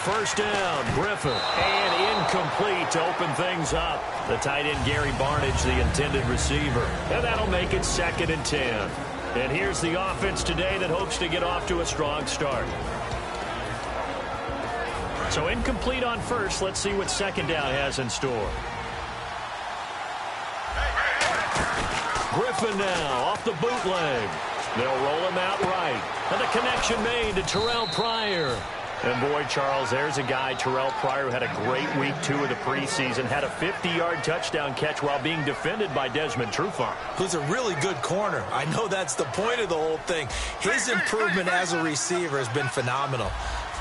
first down. Griffin. And incomplete to open things up. The tight end, Gary Barnidge, the intended receiver. And that'll make it 2nd and 10. And here's the offense today that hopes to get off to a strong start. So incomplete on first. Let's see what 2nd down has in store. Griffin now off the bootleg. They'll roll him out right. And the connection made to Terrell Pryor. And boy, Charles, there's a guy, Terrell Pryor, had a great week 2 of the preseason, had a 50-yard touchdown catch while being defended by Desmond Trufant. Who's a really good corner. I know that's the point of the whole thing. His improvement as a receiver has been phenomenal.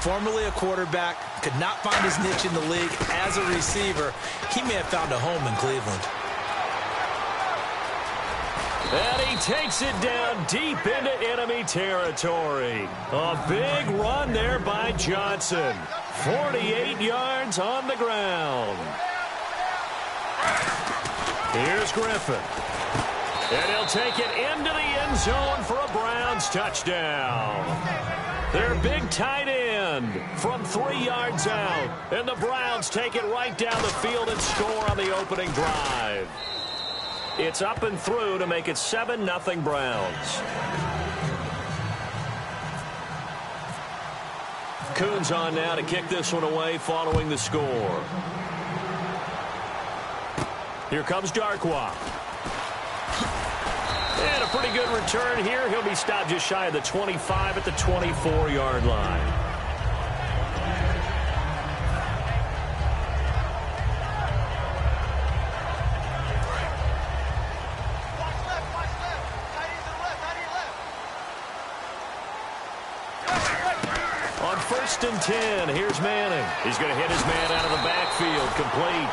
Formerly a quarterback, could not find his niche in the league as a receiver. He may have found a home in Cleveland. And he takes it down deep into enemy territory. A big run there by Johnson. 48 yards on the ground. Here's Griffin. And he'll take it into the end zone for a Browns touchdown. Their big tight end from 3 yards out. And the Browns take it right down the field and score on the opening drive. It's up and through to make it 7-0 Browns. Coons on now to kick this one away following the score. Here comes Darkwa. And a pretty good return here. He'll be stopped just shy of the 25 at the 24-yard line. On 1st and 10, here's Manning. He's going to hit his man out of the backfield, complete.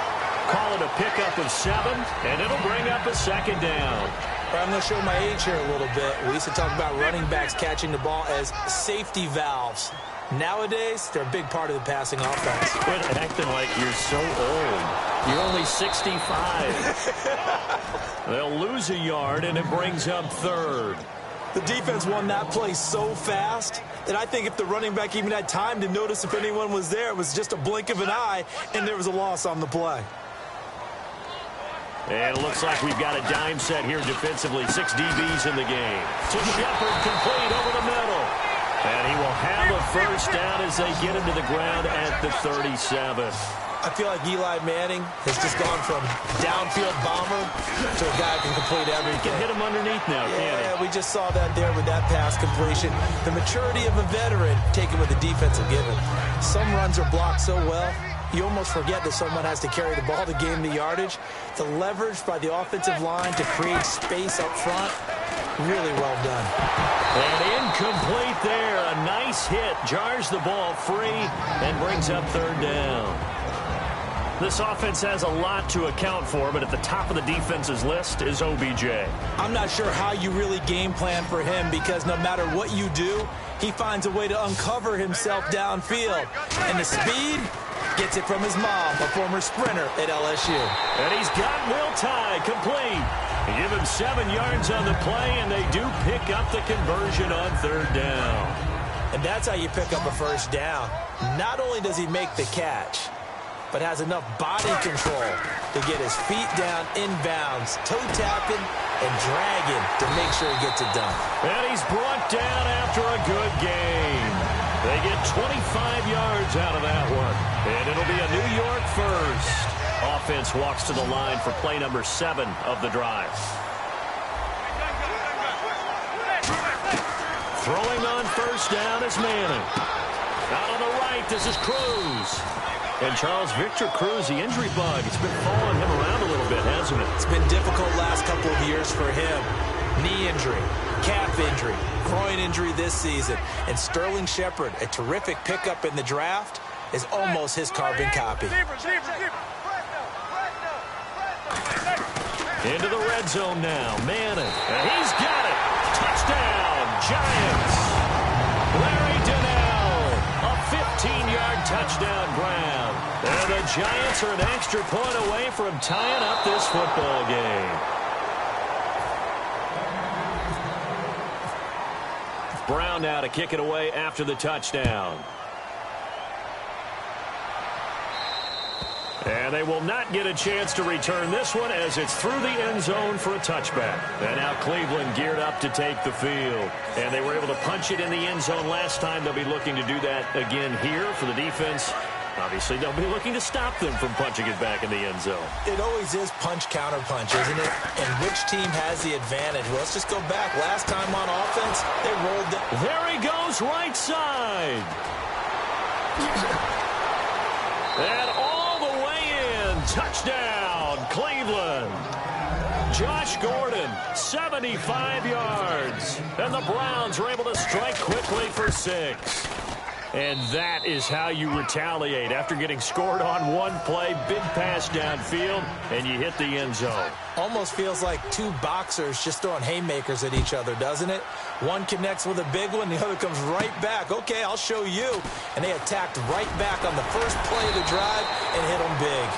Call it a pickup of 7, and it'll bring up a 2nd down. I'm going to show my age here a little bit. We used to talk about running backs catching the ball as safety valves. Nowadays, they're a big part of the passing offense. Quit acting like you're so old. You're only 65. They'll lose a yard, and it brings up 3rd. The defense won that play so fast that I think if the running back even had time to notice if anyone was there, it was just a blink of an eye, and there was a loss on the play. And it looks like we've got a dime set here defensively. 6 DBs in the game. To Shepard, complete over the middle. And he will have a first down as they get him to the ground at the 37. I feel like Eli Manning has just gone from downfield bomber to a guy who can complete everything. He can hit him underneath now, can't he? Yeah, we just saw that there with that pass completion. The maturity of a veteran taken with the defensive given. Some runs are blocked so well, you almost forget that someone has to carry the ball to gain the yardage. The leverage by the offensive line to create space up front, really well done. And incomplete there. A nice hit. Jars the ball free and brings up 3rd down. This offense has a lot to account for, but at the top of the defense's list is OBJ. I'm not sure how you really game plan for him because no matter what you do, he finds a way to uncover himself downfield. And the speed gets it from his mom, a former sprinter at LSU. And he's got Will Tye complete. They give him 7 yards on the play, and they do pick up the conversion on 3rd down. And that's how you pick up a first down. Not only does he make the catch, but has enough body control to get his feet down inbounds, toe-tapping and dragging to make sure he gets it done. And he's brought down after a good game. They get 25 yards out of that one. And it'll be a New York first. Offense walks to the line for play number 7 of the drive. Throwing on first down is Manning. Out on the right, this is Cruz. And Charles, Victor Cruz, the injury bug, it's been following him around a little bit, hasn't it? It's been difficult last couple of years for him. Knee injury, calf injury, groin injury this season. And Sterling Shepard, a terrific pickup in the draft, is almost his carbon copy. Into the red zone now. Manning. And he's got it. Touchdown, Giants. Larry Donnell. A 15-yard touchdown grab. And the Giants are an extra point away from tying up this football game. Brown now to kick it away after the touchdown. And they will not get a chance to return this one as it's through the end zone for a touchback. And now Cleveland geared up to take the field. And they were able to punch it in the end zone last time. They'll be looking to do that again here for the defense. Obviously, they'll be looking to stop them from punching it back in the end zone. It always is punch-counter-punch, isn't it? And which team has the advantage? Well, let's just go back. Last time on offense, they rolled it. There he goes, right side. And all the way in. Touchdown, Cleveland. Josh Gordon, 75 yards. And the Browns are able to strike quickly for 6. And that is how you retaliate. After getting scored on one play, big pass downfield, and you hit the end zone. Almost feels like two boxers just throwing haymakers at each other, doesn't it? One connects with a big one, the other comes right back. Okay, I'll show you. And they attacked right back on the first play of the drive and hit them big.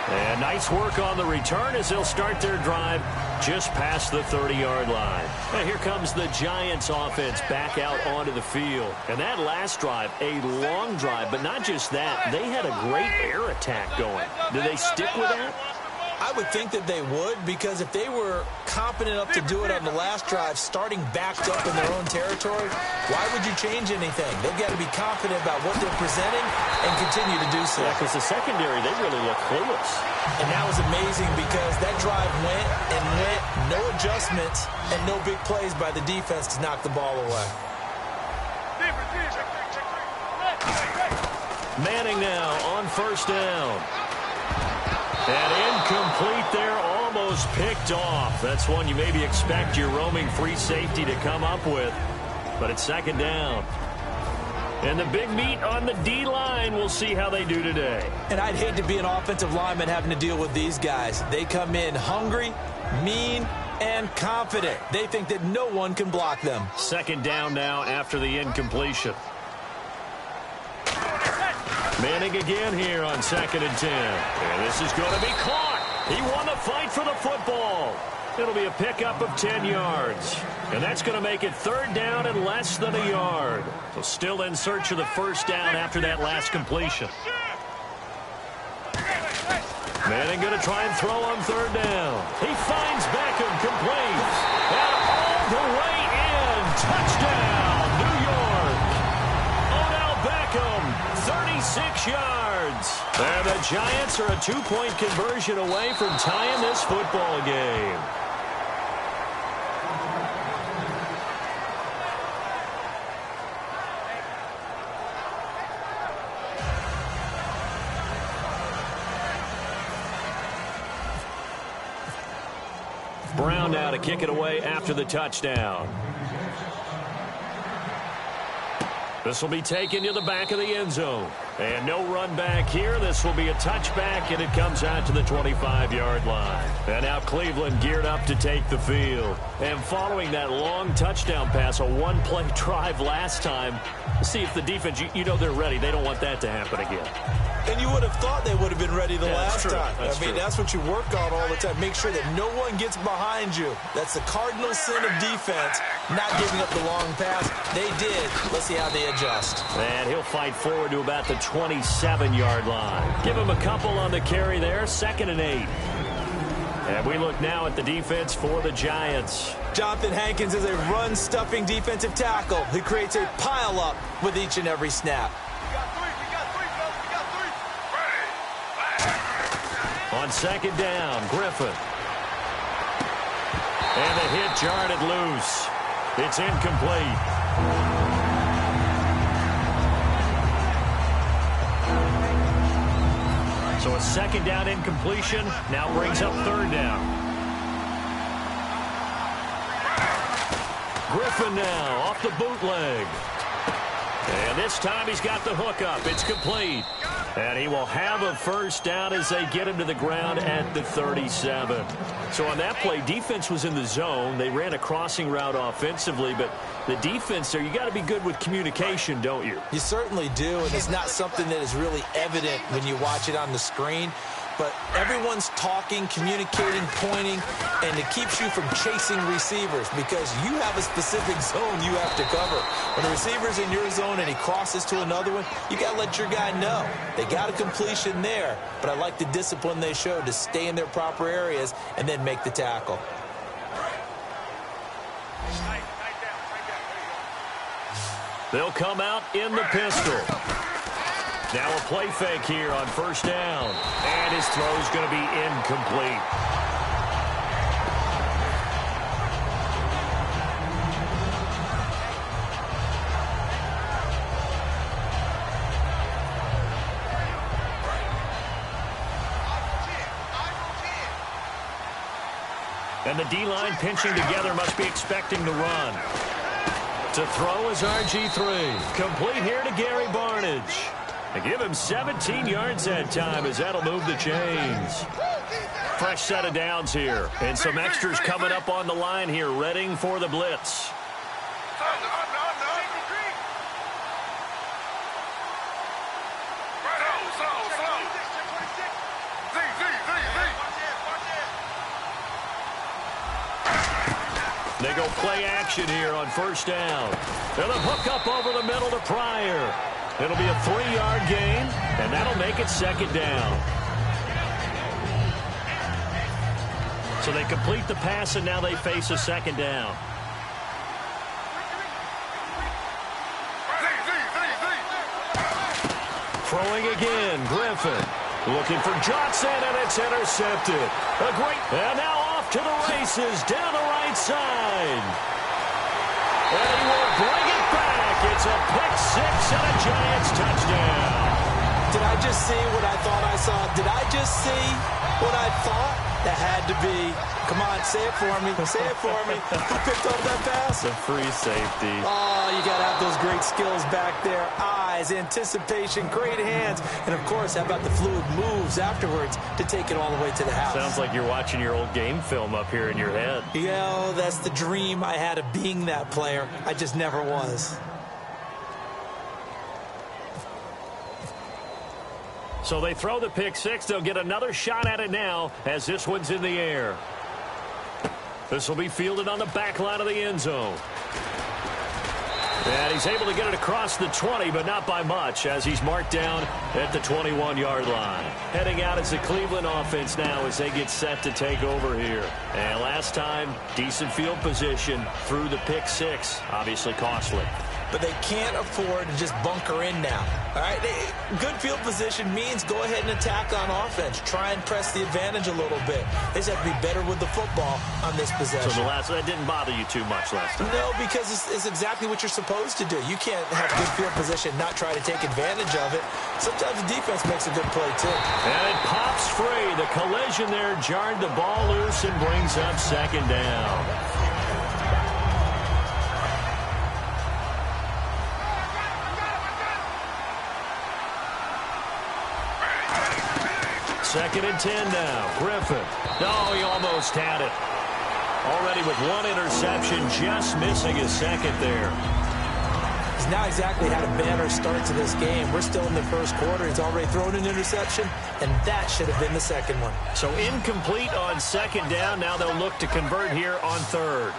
And nice work on the return as they'll start their drive just past the 30-yard line. And here comes the Giants offense back out onto the field. And that last drive, a long drive, but not just that. They had a great air attack going. Do they stick with that? I would think that they would, because if they were competent enough to do it on the last drive, starting backed up in their own territory, why would you change anything? They've got to be confident about what they're presenting and continue to do so. Yeah, because the secondary, they really look clueless. And that was amazing because that drive went and went, no adjustments, and no big plays by the defense to knock the ball away. Manning now on first down. And incomplete there, almost picked off. That's one you maybe expect your roaming free safety to come up with. But it's second down. And the big meat on the D-line, we'll see how they do today. And I'd hate to be an offensive lineman having to deal with these guys. They come in hungry, mean, and confident. They think that no one can block them. Second down now after the incompletion. Manning again here on 2nd and 10. And this is going to be caught. He won the fight for the football. It'll be a pickup of 10 yards. And that's going to make it third down and less than a yard. So still in search of the first down after that last completion. Manning going to try and throw on third down. He finds Beckham, complete. And all the way in. Touchdown, New York. Odell Beckham, 36 yards. And the Giants are a 2-point conversion away from tying this football game. Brown now to kick it away after the touchdown. This will be taken to the back of the end zone. And no run back here. This will be a touchback, and it comes out to the 25-yard line. And now Cleveland geared up to take the field. And following that long touchdown pass, a one-play drive last time, see if the defense, you know they're ready. They don't want that to happen again. And you would have thought they would have been ready the last time. I mean, that's what you work on all the time. Make sure that no one gets behind you. That's the cardinal sin of defense, not giving up the long pass. They did. Let's see how they adjust. And he'll fight forward to about the 27-yard line. Give him a couple on the carry there. 2nd and 8. And we look now at the defense for the Giants. Jonathan Hankins is a run-stuffing defensive tackle. He creates a pile-up with each and every snap. On 2nd down, Griffin. And the hit jarred it loose. It's incomplete. So a 2nd down incompletion now brings up 3rd down. Griffin now off the bootleg. And this time he's got the hook up. It's complete. And he will have a first down as they get him to the ground at the 37. So on that play, defense was in the zone. They ran a crossing route offensively, but the defense there, you got to be good with communication, don't you? You certainly do, and it's not something that is really evident when you watch it on the screen. but everyone's talking, communicating, pointing, and it keeps you from chasing receivers because you have a specific zone you have to cover. When the receiver's in your zone and he crosses to another one, you got to let your guy know. They got a completion there, but I like the discipline they showed to stay in their proper areas and then make the tackle. They'll come out in the pistol. Now a play fake here on first down. And his throw's going to be incomplete. And the D-line pinching together must be expecting to run. To throw is RG3. Complete here to Gary Barnidge. They give him 17 yards that time as that'll move the chains. Fresh set of downs here. And some extras coming up on the line here, readying for the blitz. They go play action here on first down. They'll hook up over the middle to Pryor. It'll be a 3-yard gain, and that'll make it second down. So they complete the pass, and now they face a second down. Throwing again, Griffin. Looking for Johnson, and it's intercepted. And now off to the races, down the right side. And he will bring it back. It's a pick six and a Giants touchdown. Did I just see what I thought I saw? Did I just see what I thought? That had to be. Come on, say it for me. Say it for me. Who picked up that pass? The free safety. Oh, you got to have those great skills back there. Eyes, anticipation, great hands. And, of course, how about the fluid moves afterwards to take it all the way to the house? Sounds like you're watching your old game film up here in your head. Yeah, that's the dream I had of being that player. I just never was. So they throw the pick six. They'll get another shot at it now as this one's in the air. This will be fielded on the back line of the end zone. And he's able to get it across the 20, but not by much as he's marked down at the 21-yard line. Heading out is the Cleveland offense now as they get set to take over here. And last time, decent field position through the pick six. Obviously costly. But they can't afford to just bunker in now. All right, good field position means go ahead and attack on offense. Try and press the advantage a little bit. They just have to be better with the football on this possession. So that didn't bother you too much last time? No, because it's exactly what you're supposed to do. You can't have good field position, not try to take advantage of it. Sometimes the defense makes a good play, too. And it pops free. The collision there jarred the ball loose and brings up second down. Second and 10 now. Griffin. Oh, he almost had it. Already with one interception, just missing his second there. He's now exactly had a banner start to this game. We're still in the first quarter. He's already thrown an interception, and that should have been the second one. So incomplete on second down. Now they'll look to convert here on third.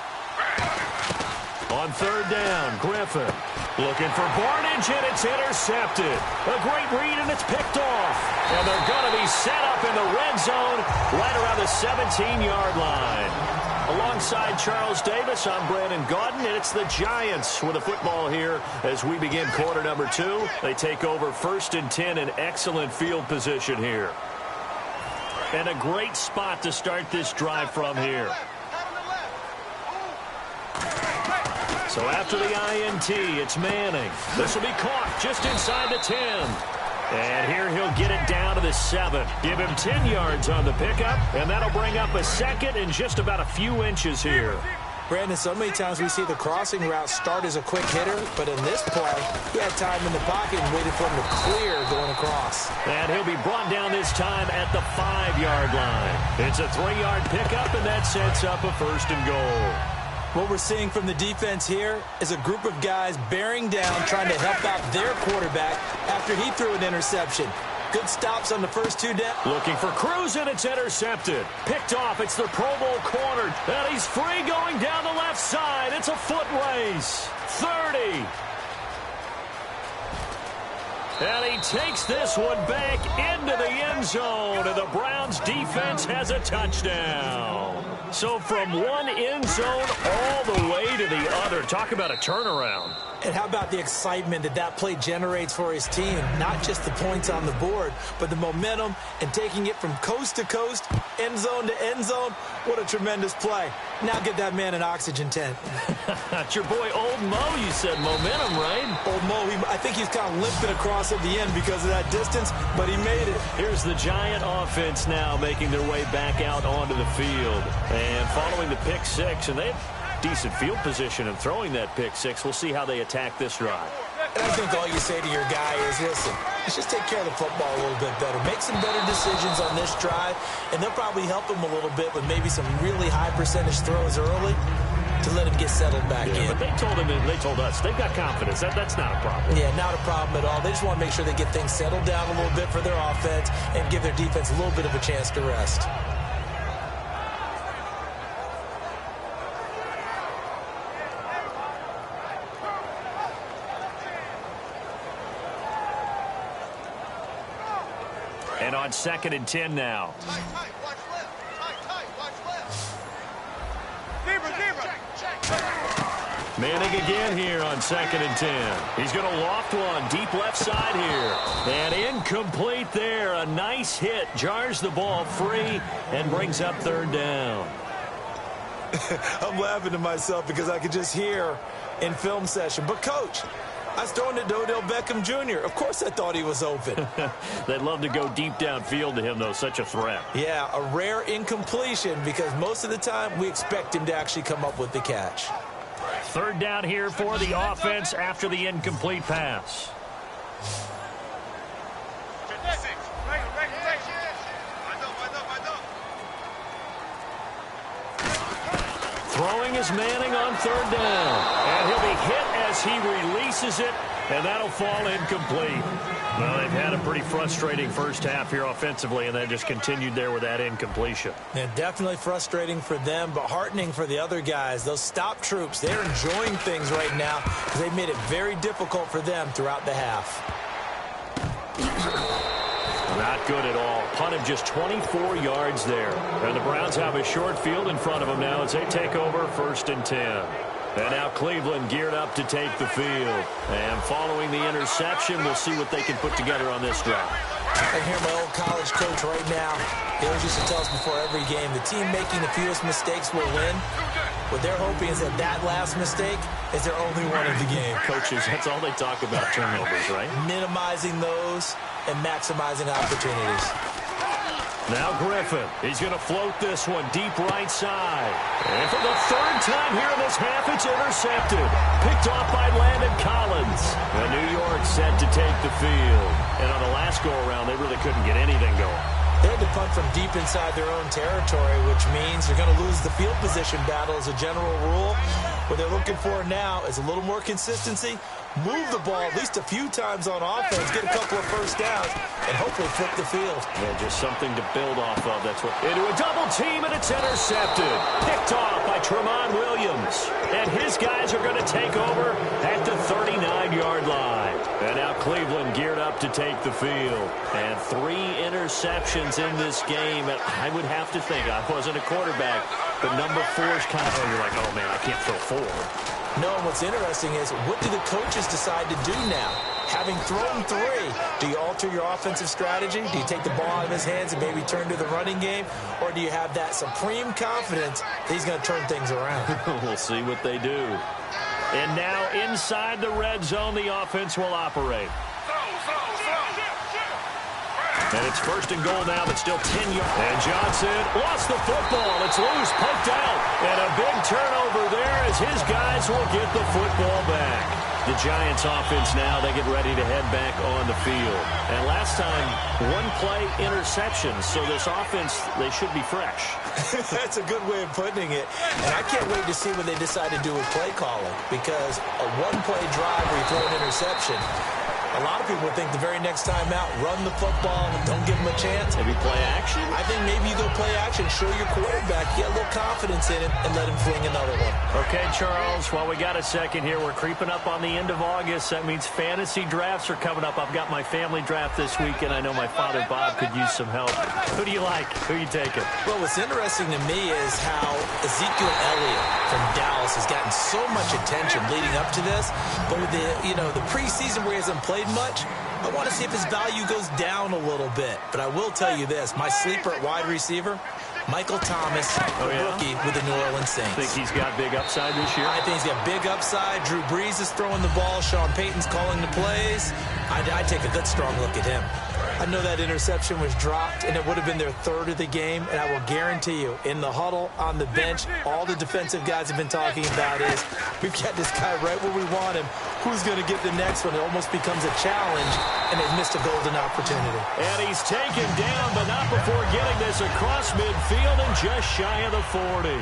On third down, Griffin. Looking for Barnidge, and it's intercepted. A great read, and it's picked off. And they're going to be set up in the red zone right around the 17-yard line. Alongside Charles Davis, I'm Brandon Gaudin, and it's the Giants with the football here as we begin quarter number 2. They take over first and 10 in excellent field position here. And a great spot to start this drive from here. So after the INT, it's Manning. This will be caught just inside the 10. And here he'll get it down to the 7. Give him 10 yards on the pickup, and that'll bring up a second and just about a few inches here. Brandon, so many times we see the crossing route start as a quick hitter, but in this play, he had time in the pocket and waited for him to clear going across. And he'll be brought down this time at the 5-yard line. It's a 3-yard pickup, and that sets up a first and goal. What we're seeing from the defense here is a group of guys bearing down, trying to help out their quarterback after he threw an interception. Good stops on the first two down. Looking for Cruz, and it's intercepted. Picked off. It's the Pro Bowl corner. And he's free going down the left side. It's a foot race. 30. And he takes this one back into the end zone, and the Browns defense has a touchdown. So from one end zone all the way to the other. Talk about a turnaround. And how about the excitement that play generates for his team? Not just the points on the board, but the momentum and taking it from coast to coast, end zone to end zone. What a tremendous play. Now get that man an oxygen tent. That's your boy Old Mo, you said. Momentum, right? Old Mo, I think he's kind of limping across at the end because of that distance, but he made it. Here's the Giant offense now making their way back out onto the field. And following the pick six, and they have decent field position and throwing that pick six. We'll see how they attack this drive. And I think all you say to your guy is, listen, let's just take care of the football a little bit better. Make some better decisions on this drive, and they'll probably help him a little bit with maybe some really high percentage throws early to let him get settled back in. But they told him, and they told us, they've got confidence. That's not a problem. Yeah, not a problem at all. They just want to make sure they get things settled down a little bit for their offense and give their defense a little bit of a chance to rest. And on 2nd and 10 now. Tight, watch left. Tight, watch left. Zebra. Manning again here on 2nd and 10. He's going to loft one deep left side here. And incomplete there. A nice hit. Jars the ball free and brings up 3rd down. I'm laughing to myself because I could just hear in film session. But, Coach, I was throwing it to Odell Beckham Jr. Of course I thought he was open. They'd love to go deep downfield to him, though. Such a threat. Yeah, a rare incompletion because most of the time we expect him to actually come up with the catch. 3rd down here for the offense after the incomplete pass. Throwing is Manning on 3rd down. And he'll be hit as he releases it, and that'll fall incomplete. Well, they've had a pretty frustrating first half here offensively, and they just continued there with that incompletion. Yeah, definitely frustrating for them, but heartening for the other guys. Those stop troops, they're enjoying things right now because they've made it very difficult for them throughout the half. Not good at all. Punt of just 24 yards there. And the Browns have a short field in front of them now as they take over 1st and 10. And now Cleveland geared up to take the field. And following the interception, we'll see what they can put together on this drive. I hear my old college coach right now. He always used to tell us before every game, the team making the fewest mistakes will win. What they're hoping is that last mistake is their only one of the game. Coaches, that's all they talk about, turnovers, right? Minimizing those and maximizing opportunities. Now Griffin. He's going to float this one deep right side. And for the 3rd time here in this half, it's intercepted. Picked off by Landon Collins. And New York set to take the field. And on the last go-around, they really couldn't get anything going. They had to punt from deep inside their own territory, which means they're going to lose the field position battle as a general rule. What they're looking for now is a little more consistency, move the ball at least a few times on offense, get a couple of first downs, and hopefully flip the field. Yeah, just something to build off of. That's what. Into a double team, and it's intercepted. Picked off by Tramon Williams. And his guys are going to take over at the 39-yard line. And now Cleveland geared up to take the field. And 3 interceptions in this game. And I would have to think, I wasn't a quarterback, but number 4 is kind of, you're like, oh, man, I can't throw 4. No, and what's interesting is, what do the coaches decide to do now? Having thrown 3, do you alter your offensive strategy? Do you take the ball out of his hands and maybe turn to the running game? Or do you have that supreme confidence that he's going to turn things around? We'll see what they do. And now inside the red zone, the offense will operate. And it's 1st and goal now, but still 10 yards. And Johnson lost the football. It's loose, poked out. And a big turnover there as his guys will get the football back. The Giants offense now, they get ready to head back on the field. And last time, 1-play interceptions. So this offense, they should be fresh. That's a good way of putting it. And I can't wait to see what they decide to do with play calling. Because a 1-play drive where you throw an interception, A lot of people would think the very next time out, run the football, don't give him a chance. Maybe play action? I think maybe you go play action, show your quarterback, get a little confidence in him, and let him fling another one. Okay, Charles, while we got a second here, we're creeping up on the end of August. That means fantasy drafts are coming up. I've got my family draft this week, and I know my father, Bob, could use some help. Who do you like? Who are you taking? Well, what's interesting to me is how Ezekiel Elliott from Dallas has gotten so much attention leading up to this, but with the preseason where he hasn't played much, I want to see if his value goes down a little bit. But I will tell you this, my sleeper at wide receiver, Michael Thomas, rookie with the New Orleans Saints. Think he's got big upside this year? I think he's got big upside. Drew Brees is throwing the ball. Sean Payton's calling the plays. I'd take a good, strong look at him. I know that interception was dropped, and it would have been their third of the game, and I will guarantee you, in the huddle, on the bench, all the defensive guys have been talking about is, we've got this guy right where we want him. Who's going to get the next one? It almost becomes a challenge, and they've missed a golden opportunity. And he's taken down, but not before getting this across midfield and just shy of the 40.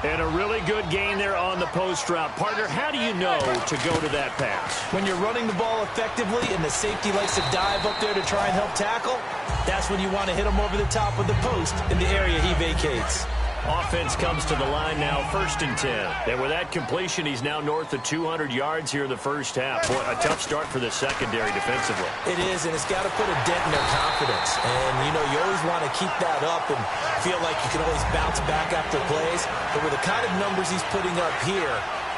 And a really good gain there on the post route. Partner, how do you know to go to that pass? When you're running the ball effectively and the safety likes to dive up there to try and help tackle, that's when you want to hit him over the top of the post in the area he vacates. Offense comes to the line now, 1st and 10. And with that completion, he's now north of 200 yards here in the first half. Boy, a tough start for the secondary defensively. It is, and it's got to put a dent in their confidence. And, you always want to keep that up and feel like you can always bounce back after plays. But with the kind of numbers he's putting up here,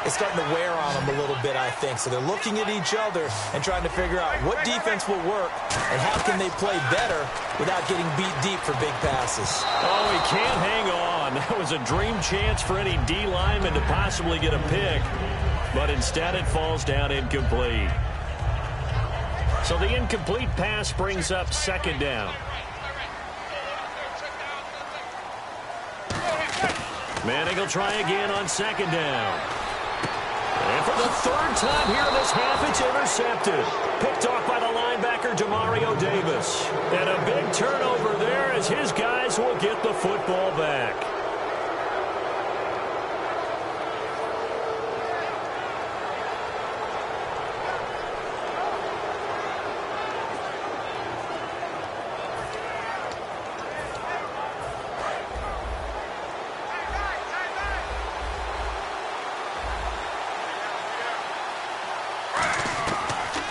it's starting to wear on them a little bit, I think. So they're looking at each other and trying to figure out what defense will work and how can they play better without getting beat deep for big passes. Oh, he can't hang on. That was a dream chance for any D lineman to possibly get a pick. But instead it falls down incomplete. So the incomplete pass brings up 2nd down. Manning will try again on 2nd down. And for the 3rd time here in this half, it's intercepted. Picked off by the linebacker, Demario Davis. And a big turnover there as his guys will get the football back.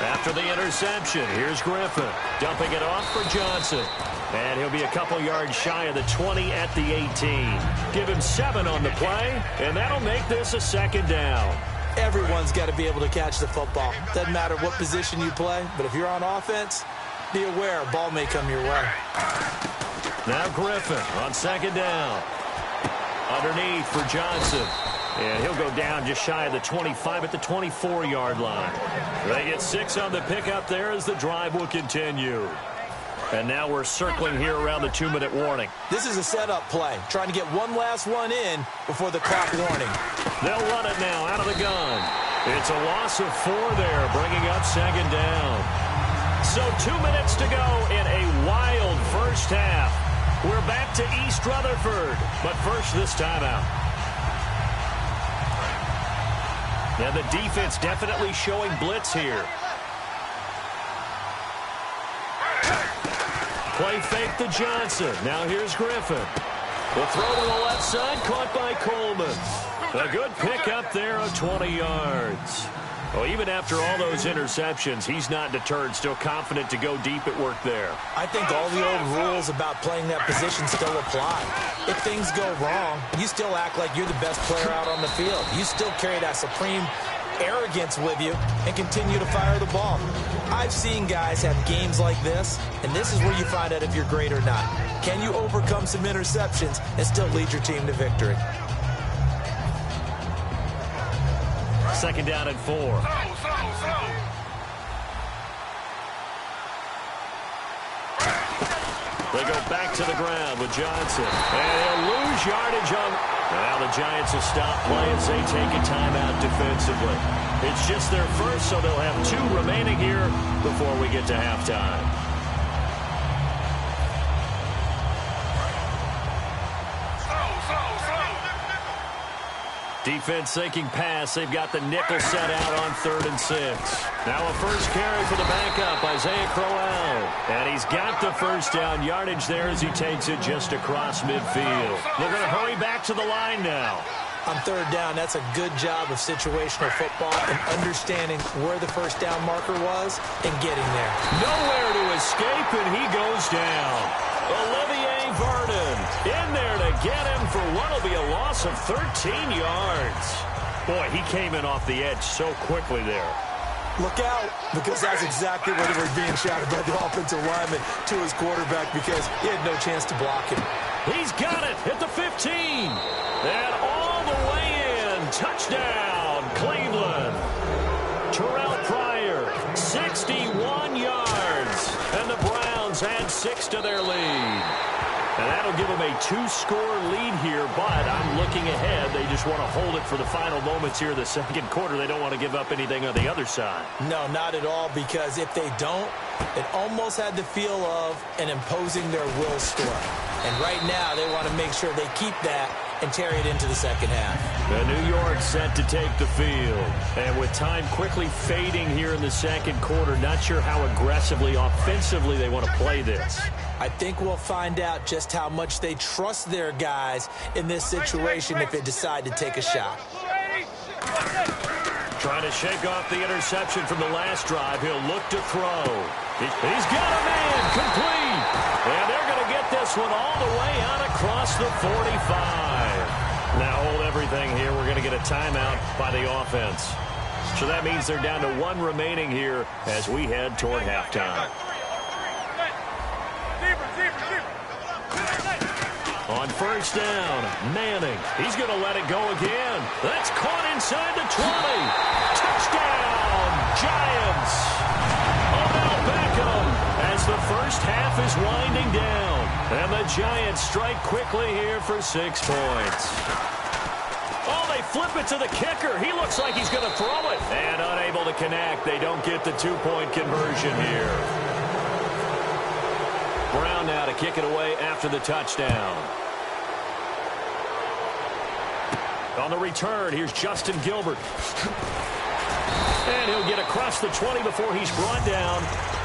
After the interception, here's Griffin. Dumping it off for Johnson. And he'll be a couple yards shy of the 20 at the 18. Give him 7 on the play, and that'll make this a 2nd down. Everyone's got to be able to catch the football. Doesn't matter what position you play, but if you're on offense, be aware a ball may come your way. Now Griffin on 2nd down. Underneath for Johnson. And he'll go down just shy of the 25 at the 24-yard line. They get 6 on the pickup there as the drive will continue. And now we're circling here around the 2-minute warning. This is a setup play, trying to get one last one in before the clock warning. They'll run it now out of the gun. It's a loss of 4 there, bringing up 2nd down. So 2 minutes to go in a wild first half. We're back to East Rutherford, but first this timeout. And the defense definitely showing blitz here. Play fake to Johnson. Now here's Griffin. The throw to the left side, caught by Coleman. A good pickup there of 20 yards. Well, even after all those interceptions, he's not deterred, still confident to go deep at work there. I think all the old rules about playing that position still apply. If things go wrong, you still act like you're the best player out on the field. You still carry that supreme arrogance with you and continue to fire the ball. I've seen guys have games like this, and this is where you find out if you're great or not. Can you overcome some interceptions and still lead your team to victory? 2nd down and 4. They go back to the ground with Johnson. And he'll lose yardage on... Now the Giants will stop play as they take a timeout defensively. It's just their first, so they'll have 2 remaining here before we get to halftime. Defense thinking pass. They've got the nickel set out on 3rd and 6. Now a first carry for the backup, Isaiah Crowell. And he's got the first down yardage there as he takes it just across midfield. They're going to hurry back to the line now. On 3rd down, that's a good job of situational football and understanding where the first down marker was and getting there. Nowhere to escape, and he goes down. Olivier Vernon in there to get him for what will be a loss of 13 yards. Boy, he came in off the edge so quickly there. Look out, because that's exactly what was being shouted by the offensive lineman to his quarterback because he had no chance to block him. He's got it at the 15. And all the way in. Touchdown, Cleveland. Terrell Pryor, 61 yards. And the Browns add 6 to their lead. And that'll give them a 2-score lead here, but I'm looking ahead. They just want to hold it for the final moments here in the second quarter. They don't want to give up anything on the other side. No, not at all, because if they don't, it almost had the feel of an imposing their will storm. And right now, they want to make sure they keep that and carry it into the second half. The New York set to take the field. And with time quickly fading here in the second quarter, not sure how aggressively, offensively they want to play this. I think we'll find out just how much they trust their guys in this situation if they decide to take a shot. Trying to shake off the interception from the last drive. He'll look to throw. He's got a man complete. And they're going to get this one all the way out across the 45. Now hold everything here. We're going to get a timeout by the offense. So that means they're down to 1 remaining here as we head toward halftime. On first down, Manning. He's going to let it go again. That's caught inside the 20. Touchdown, Giants. Odell Beckham as the first half is winding down. And the Giants strike quickly here for 6 points. Oh, they flip it to the kicker. He looks like he's going to throw it. And unable to connect. They don't get the 2-point conversion here. Brown now to kick it away after the touchdown. On the return, here's Justin Gilbert. And he'll get across the 20 before he's brought down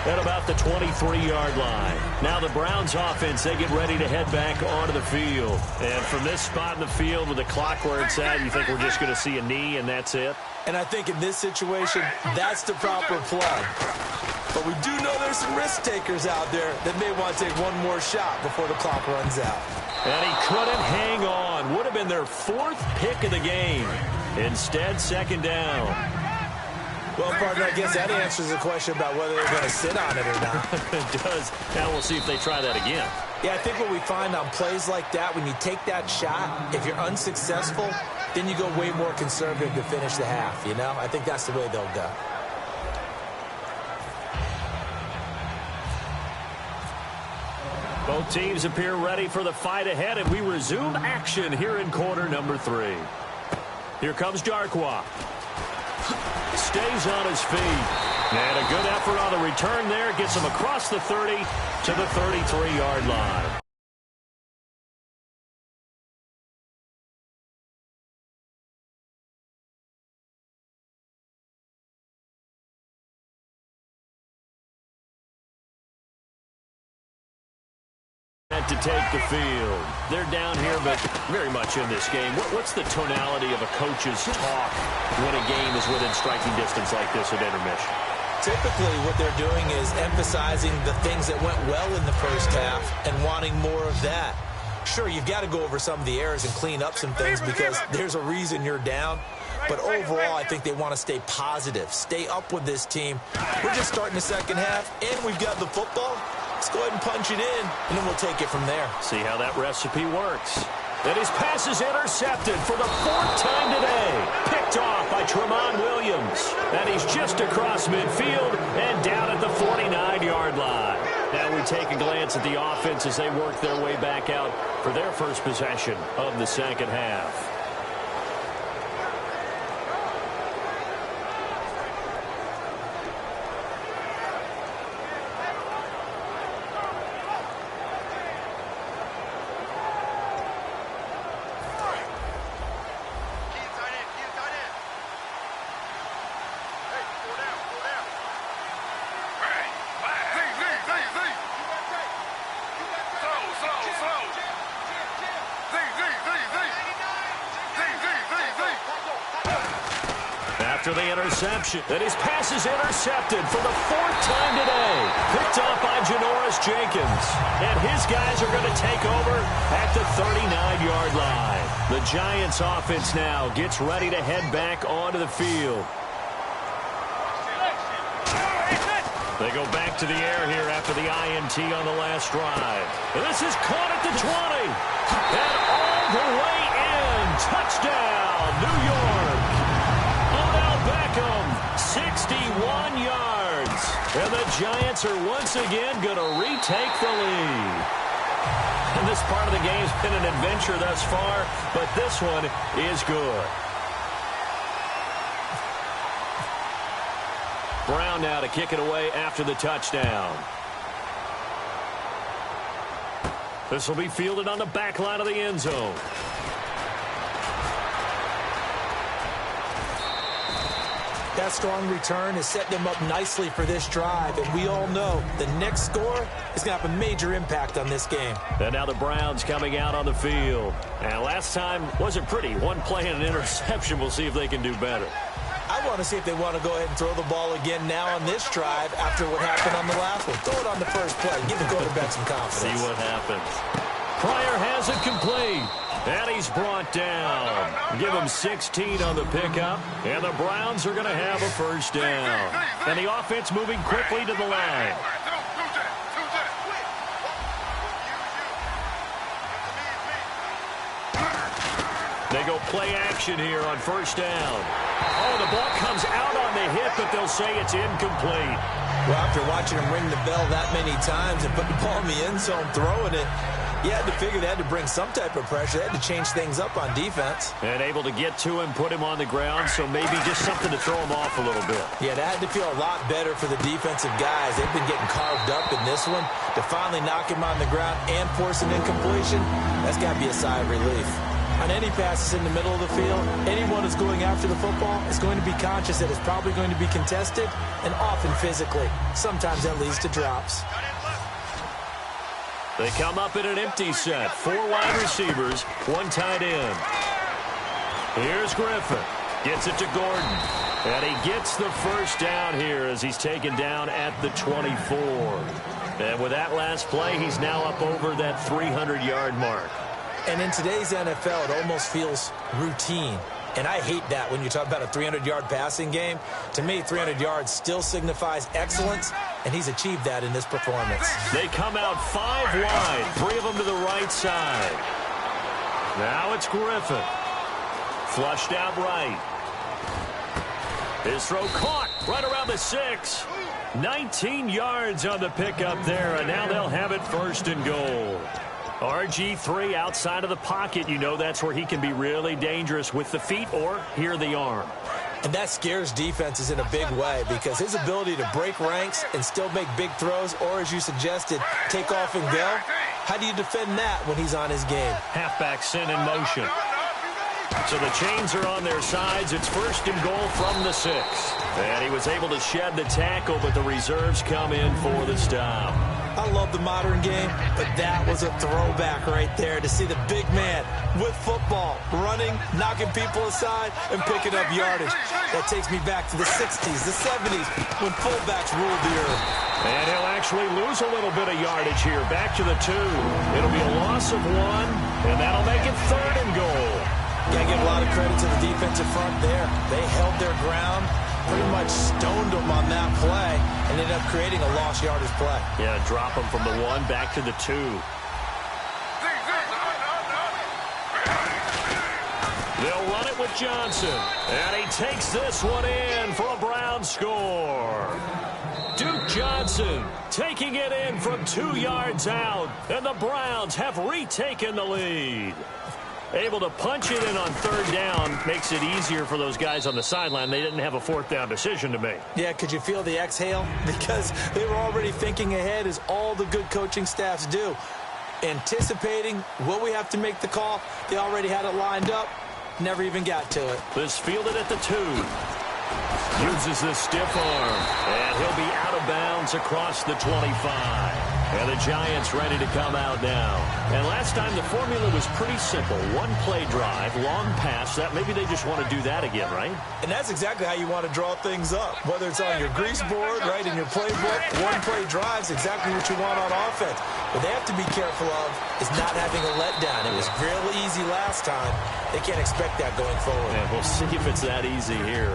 at about the 23-yard line. Now the Browns offense, they get ready to head back onto the field. And from this spot in the field with the clock where it's at, you think we're just going to see a knee and that's it? And I think in this situation, that's the proper play. But we do know there's some risk takers out there that may want to take one more shot before the clock runs out. And he couldn't hang on. Would have been their 4th pick of the game. Instead, second down. Well, partner, I guess that answers the question about whether they're going to sit on it or not. It does. Now we'll see if they try that again. Yeah, I think what we find on plays like that, when you take that shot, if you're unsuccessful, then you go way more conservative to finish the half, you know? I think that's the way they'll go. Both teams appear ready for the fight ahead, and we resume action here in quarter number 3. Here comes Darkwa. Stays on his feet. And a good effort on the return there. Gets him across the 30 to the 33-yard line. To take the field. They're down here, but very much in this game. What's the tonality of a coach's talk when a game is within striking distance like this at intermission? Typically, what they're doing is emphasizing the things that went well in the first half and wanting more of that. Sure, you've got to go over some of the errors and clean up some things because there's a reason you're down. But overall, I think they want to stay positive, stay up with this team. We're just starting the second half, and we've got the football. Let's go ahead and punch it in, and then we'll take it from there. See how that recipe works. And his pass is intercepted for the 4th time today. Picked off by Tramon Williams. And he's just across midfield and down at the 49-yard line. Now we take a glance at the offense as they work their way back out for their first possession of the second half. after the interception. And his pass is intercepted for the 4th time today. Picked off by Janoris Jenkins. And his guys are going to take over at the 39-yard line. The Giants offense now gets ready to head back onto the field. They go back to the air here after the INT on the last drive. And this is caught at the 20. And all the way in. Touchdown, New York. Odell Beckham, 61 yards. And the Giants are once again going to retake the lead. And this part of the game's been an adventure thus far, but this one is good. Brown now to kick it away after the touchdown. This will be fielded on the back line of the end zone. That strong return has set them up nicely for this drive, and we all know the next score is going to have a major impact on this game. And now the Browns coming out on the field. And last time wasn't pretty. One play and an interception. We'll see if they can do better. I want to see if they want to go ahead and throw the ball again now on this drive after what happened on the last one. Throw it on the first play. Give the quarterback some confidence. See what happens. Pryor has it complete. And he's brought down. Give him 16 on the pickup. And the Browns are going to have a first down. And the offense moving quickly to the line. They go play action here on first down. Oh, the ball comes out on the hit, but they'll say it's incomplete. Well, after watching him ring the bell that many times and put the ball in the end zone, throwing it, you had to figure they had to bring some type of pressure. They had to change things up on defense. And able to get to him, put him on the ground, so maybe just something to throw him off a little bit. Yeah, that had to feel a lot better for the defensive guys. They've been getting carved up in this one. To finally knock him on the ground and force an incompletion, that's got to be a sigh of relief. On any passes in the middle of the field, anyone who's going after the football is going to be conscious that it's probably going to be contested, and often physically. Sometimes that leads to drops. They come up in an empty set. 4 wide receivers, 1 tight end. Here's Griffin. Gets it to Gordon. And he gets the first down here as he's taken down at the 24. And with that last play, he's now up over that 300-yard mark. And in today's NFL, it almost feels routine. And I hate that when you talk about a 300-yard passing game. To me, 300 yards still signifies excellence, and he's achieved that in this performance. They come out 5 wide, 3 of them to the right side. Now it's Griffin. Flushed out right. His throw caught right around the 6. 19 yards on the pickup there, and now they'll have it first and goal. RG3 outside of the pocket. You know that's where he can be really dangerous with the feet or here the arm. And that scares defenses in a big way because his ability to break ranks and still make big throws or, as you suggested, take off and go, how do you defend that when he's on his game? Halfback sent in motion. So the chains are on their sides. It's first and goal from the 6. And he was able to shed the tackle, but the reserves come in for the stop. I love the modern game, but that was a throwback right there to see the big man with football, running, knocking people aside, and picking up yardage. That takes me back to the 60s, the 70s, when fullbacks ruled the earth. And he'll actually lose a little bit of yardage here, back to the 2. It'll be a loss of 1, and that'll make it third and goal. Got to give a lot of credit to the defensive front there. They held their ground, pretty much stoned them on that play, and ended up creating a lost yardage play. Yeah, drop them from the 1 back to the 2. They'll run it with Johnson, and he takes this one in for a Brown score. Duke Johnson taking it in from 2 yards out, and the Browns have retaken the lead. Able to punch it in on third down makes it easier for those guys on the sideline. They didn't have a 4th down decision to make. Yeah, could you feel the exhale? Because they were already thinking ahead, as all the good coaching staffs do. Anticipating, will we have to make the call? They already had it lined up. Never even got to it. This fielded at the 2. Uses the stiff arm, and he'll be out of bounds across the 25. And the Giants ready to come out now. And last time the formula was pretty simple. One play drive, long pass. That maybe they just want to do that again, right? And that's exactly how you want to draw things up. Whether it's on your grease board, right, in your playbook, one play drive's exactly what you want on offense. What they have to be careful of is not having a letdown. It was real easy last time. They can't expect that going forward. And we'll see if it's that easy here.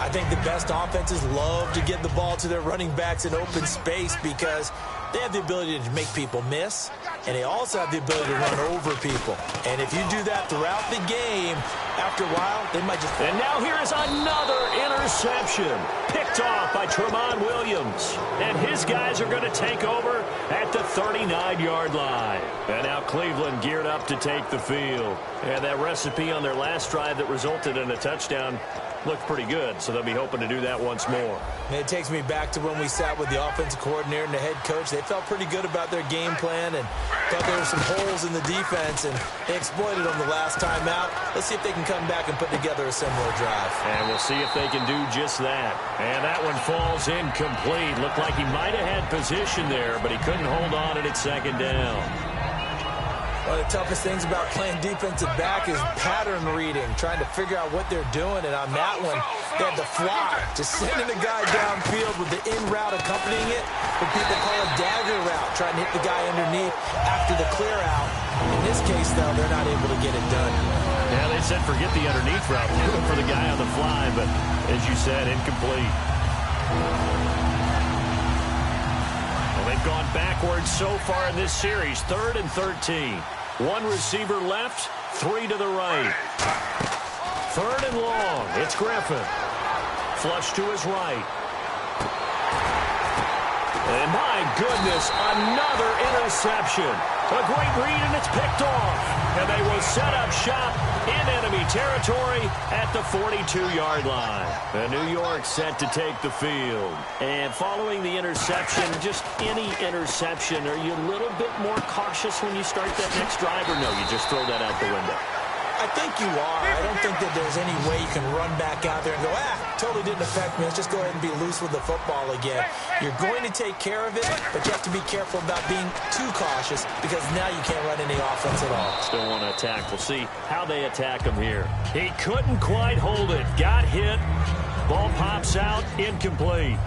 I think the best offenses love to get the ball to their running backs in open space because they have the ability to make people miss, and they also have the ability to run over people. And if you do that throughout the game, after a while, they might just... And now here is another interception. Picked off by Tramon Williams. And his guys are going to take over at the 39-yard line. And now Cleveland geared up to take the field. And that recipe on their last drive that resulted in a touchdown looked pretty good, so they'll be hoping to do that once more. And it takes me back to when we sat with the offensive coordinator and the head coach. They felt pretty good about their game plan and thought there were some holes in the defense, and they exploited them the last time out. Let's see if they can come back and put together a similar drive. And we'll see if they can do just that. And that one falls incomplete. Looked like he might have had position there, but he couldn't hold on at second down. One of the toughest things about playing defensive back is pattern reading, trying to figure out what they're doing. And on that one, they had to fly, just sending the guy downfield with the in route accompanying it, what people call a dagger route, trying to hit the guy underneath after the clear out. In this case, though, they're not able to get it done. Yeah, they said forget the underneath route, look for the guy on the fly, but as you said, incomplete. Well, they've gone backwards so far in this series, 3rd and 13. One receiver left, 3 to the right. 3rd and long, it's Griffin. Flush to his right. And my goodness, another interception. A great read, and it's picked off. And they will set up shop in enemy territory at the 42-yard line. And New York set to take the field. And following the interception, just any interception, are you a little bit more cautious when you start that next drive, or no, you just throw that out the window? I think you are. I don't think that there's any way you can run back out there and go, totally didn't affect me. Let's just go ahead and be loose with the football again. You're going to take care of it, but you have to be careful about being too cautious because now you can't run any offense at all. Still want to attack. We'll see how they attack him here. He couldn't quite hold it. Got hit. Ball pops out. Incomplete.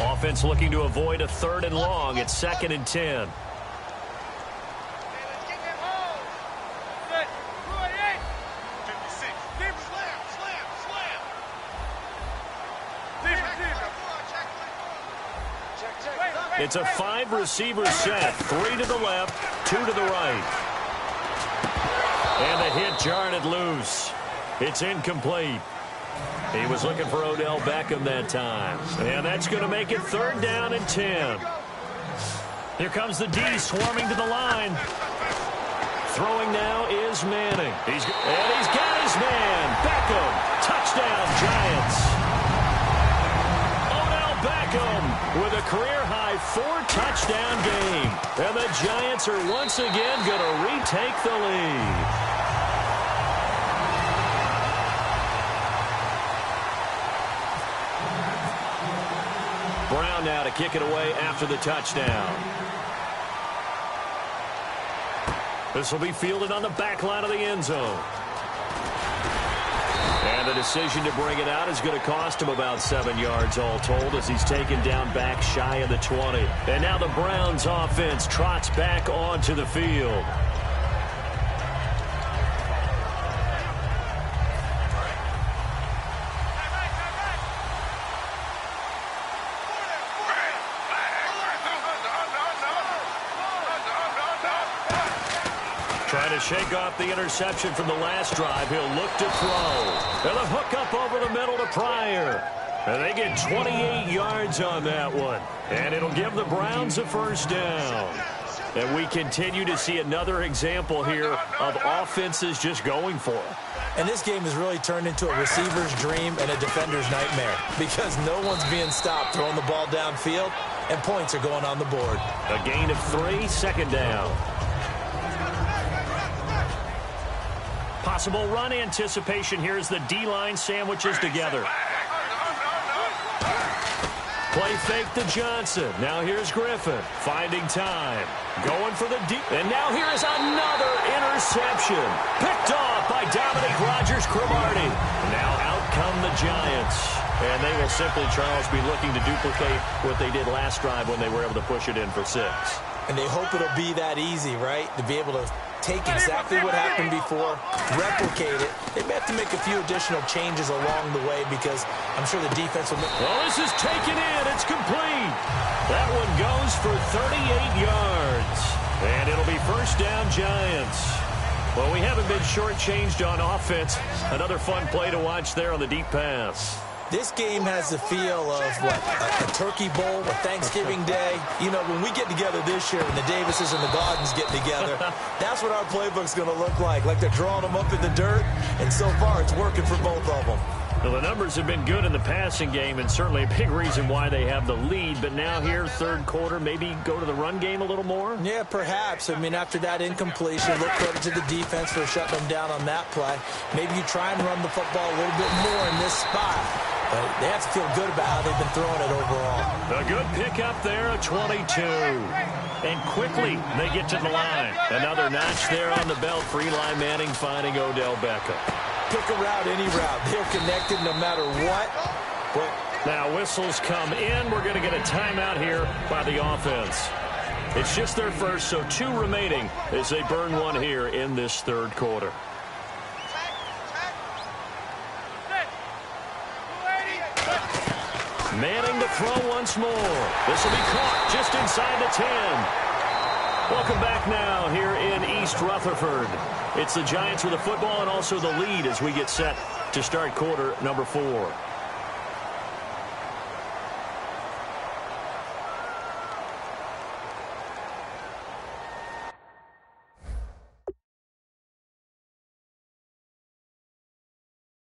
Offense looking to avoid a 3rd and long. It's 2nd and 10. It's a 5-receiver set. 3 to the left, 2 to the right. And the hit jarred it loose. It's incomplete. He was looking for Odell Beckham that time. And that's going to make it 3rd down and 10. Here comes the D swarming to the line. Throwing now is Manning. He's got his man. Beckham. Touchdown, Giants. Odell Beckham with a career-high 4-touchdown game. And the Giants are once again going to retake the lead. Brown now to kick it away after the touchdown. This will be fielded on the back line of the end zone. And the decision to bring it out is going to cost him about 7 yards all told as he's taken down back shy of the 20. And now the Browns offense trots back onto the field. Trying to shake off the interception from the last drive. He'll look to throw. And a hook up over the middle to Pryor. And they get 28 yards on that one. And it'll give the Browns a 1st down. And we continue to see another example here of offenses just going for it. And this game has really turned into a receiver's dream and a defender's nightmare because no one's being stopped throwing the ball downfield, and points are going on the board. A gain of 3, 2nd down. Possible run anticipation here as the D-line sandwiches together. Play fake to Johnson. Now here's Griffin finding time. Going for the deep. And now here is another interception. Picked off by Dominic Rodgers-Cromartie. Now out come the Giants. And they will simply, Charles, be looking to duplicate what they did last drive when they were able to push it in for 6. And they hope it'll be that easy, right? To be able to take exactly what happened before, replicate it. They may have to make a few additional changes along the way because I'm sure the defense will... Well, this is taken in. It's complete. That one goes for 38 yards. And it'll be first down, Giants. Well, we haven't been shortchanged on offense. Another fun play to watch there on the deep pass. This game has the feel of a turkey bowl, a Thanksgiving Day. You know, when we get together this year and the Davises and the Gardens get together, that's what our playbook's going to look like they're drawing them up in the dirt, and so far it's working for both of them. Well, the numbers have been good in the passing game, and certainly a big reason why they have the lead. But now here, third quarter, maybe go to the run game a little more? Yeah, perhaps. I mean, after that incompletion, look credit to the defense for shutting them down on that play. Maybe you try and run the football a little bit more in this spot. But they have to feel good about how they've been throwing it overall. A good pickup there, a 22. And quickly, they get to the line. Another notch there on the belt for Eli Manning finding Odell Beckham. Pick a route, any route. They're connected no matter what. But now whistles come in. We're going to get a timeout here by the offense. It's just their first, so 2 remaining as they burn one here in this third quarter. Manning to throw once more. This will be caught just inside the 10. Welcome back now here in East Rutherford. It's the Giants with the football and also the lead as we get set to start quarter number 4.